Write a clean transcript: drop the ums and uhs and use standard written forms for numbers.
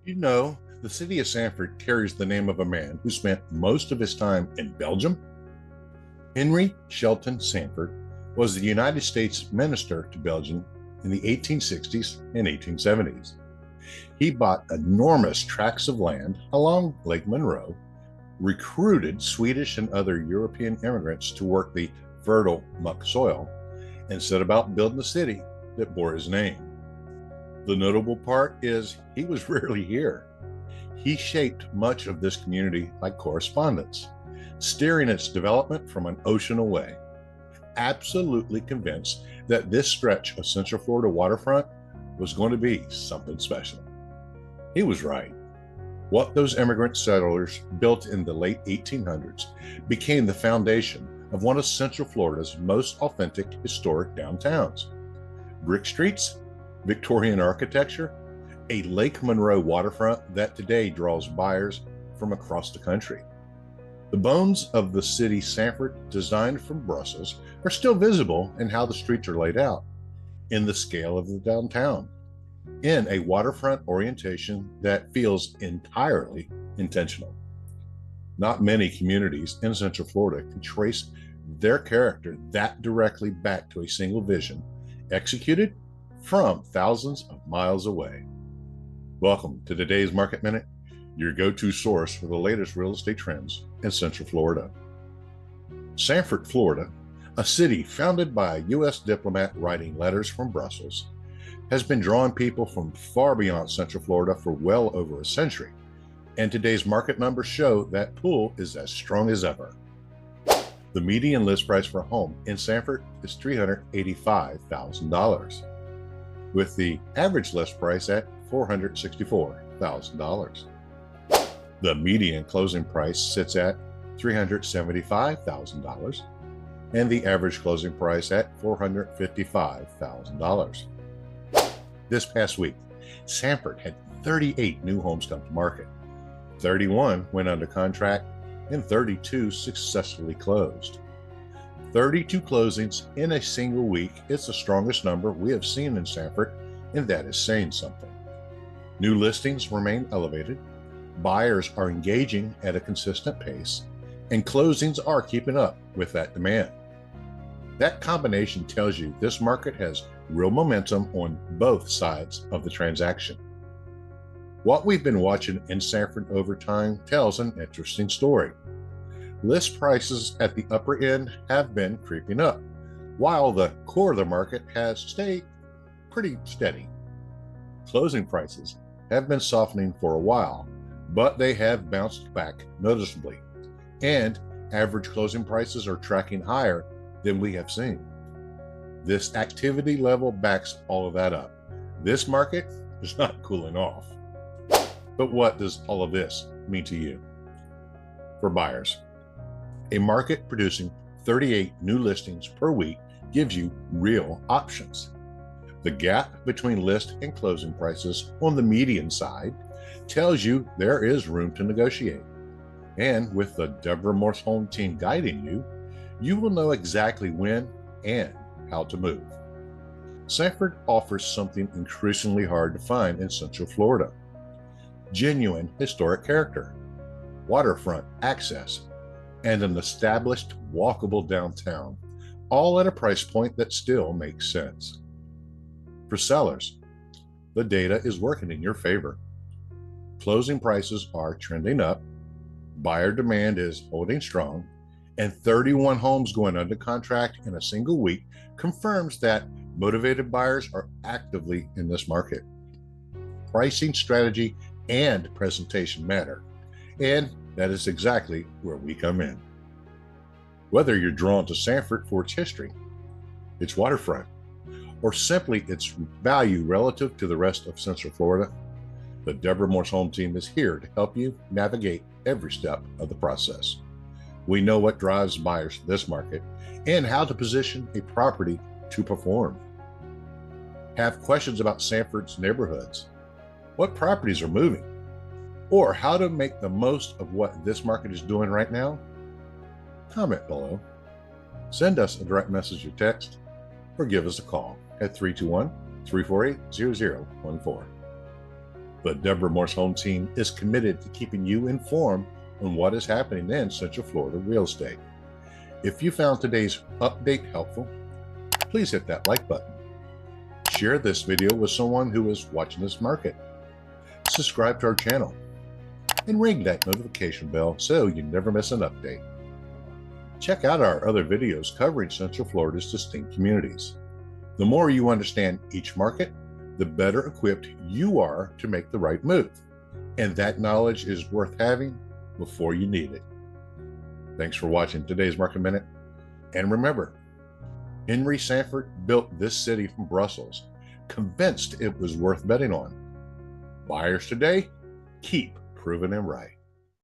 You know, the city of Sanford carries the name of a man who spent most of his time in Belgium. Henry Shelton Sanford was the United States minister to Belgium in the 1860s and 1870s. He bought enormous tracts of land along Lake Monroe, recruited Swedish and other European immigrants to work the fertile muck soil, and set about building a city that bore his name. The notable part is he was rarely here. He shaped much of this community by correspondence, steering its development from an ocean away, absolutely convinced that this stretch of Central Florida waterfront was going to be something special. He was right. What those immigrant settlers built in the late 1800s became the foundation of one of Central Florida's most authentic historic downtowns. Brick streets, Victorian architecture, a Lake Monroe waterfront that today draws buyers from across the country. The bones of the city Sanford, designed from Brussels, are still visible in how the streets are laid out, in the scale of the downtown, in a waterfront orientation that feels entirely intentional. Not many communities in Central Florida can trace their character that directly back to a single vision, executed from thousands of miles away. Welcome to today's Market Minute, your go-to source for the latest real estate trends in Central Florida. Sanford, Florida, a city founded by a U.S. diplomat writing letters from Brussels, has been drawing people from far beyond Central Florida for well over a century, and today's market numbers show that pull is as strong as ever. The median list price for a home in Sanford is $385,000, with the average list price at $464,000. The median closing price sits at $375,000, and the average closing price at $455,000. This past week, Sanford had 38 new homes come to market. 31 went under contract, and 32 successfully closed. 32 closings in a single week is the strongest number we have seen in Sanford, and that is saying something. New listings remain elevated, buyers are engaging at a consistent pace, and closings are keeping up with that demand. That combination tells you this market has real momentum on both sides of the transaction. What we've been watching in Sanford over time tells an interesting story. List prices at the upper end have been creeping up, while the core of the market has stayed pretty steady. Closing prices have been softening for a while, but they have bounced back noticeably, and average closing prices are tracking higher than we have seen. This activity level backs all of that up. This market is not cooling off. But what does all of this mean to you? For buyers, a market producing 38 new listings per week gives you real options. The gap between list and closing prices on the median side tells you there is room to negotiate. And with the Deborah home team guiding you, you will know exactly when and how to move. Sanford offers something increasingly hard to find in Central Florida: genuine historic character, waterfront access, and an established walkable downtown, all at a price point that still makes sense. For sellers, the data is working in your favor. Closing prices are trending up, buyer demand is holding strong, and 31 homes going under contract in a single week confirms that motivated buyers are actively in this market. Pricing strategy and presentation matter, and that is exactly where we come in. Whether you're drawn to Sanford for its history, its waterfront, or simply its value relative to the rest of Central Florida, the Deborah home team is here to help you navigate every step of the process. We know what drives buyers to this market and how to position a property to perform. Have questions about Sanford's neighborhoods, what properties are moving, or how to make the most of what this market is doing right now? Comment below. Send us a direct message or text, or give us a call at 321-348-0014. The Deborah Morse Home Team is committed to keeping you informed on what is happening in Central Florida real estate. If you found today's update helpful, please hit that like button. Share this video with someone who is watching this market. Subscribe to our channel and ring that notification bell so you never miss an update. Check out our other videos covering Central Florida's distinct communities. The more you understand each market, the better equipped you are to make the right move. And that knowledge is worth having before you need it. Thanks for watching today's Market Minute. And remember, Henry Sanford built this city from Brussels, convinced it was worth betting on. Buyers today, keep proving them right.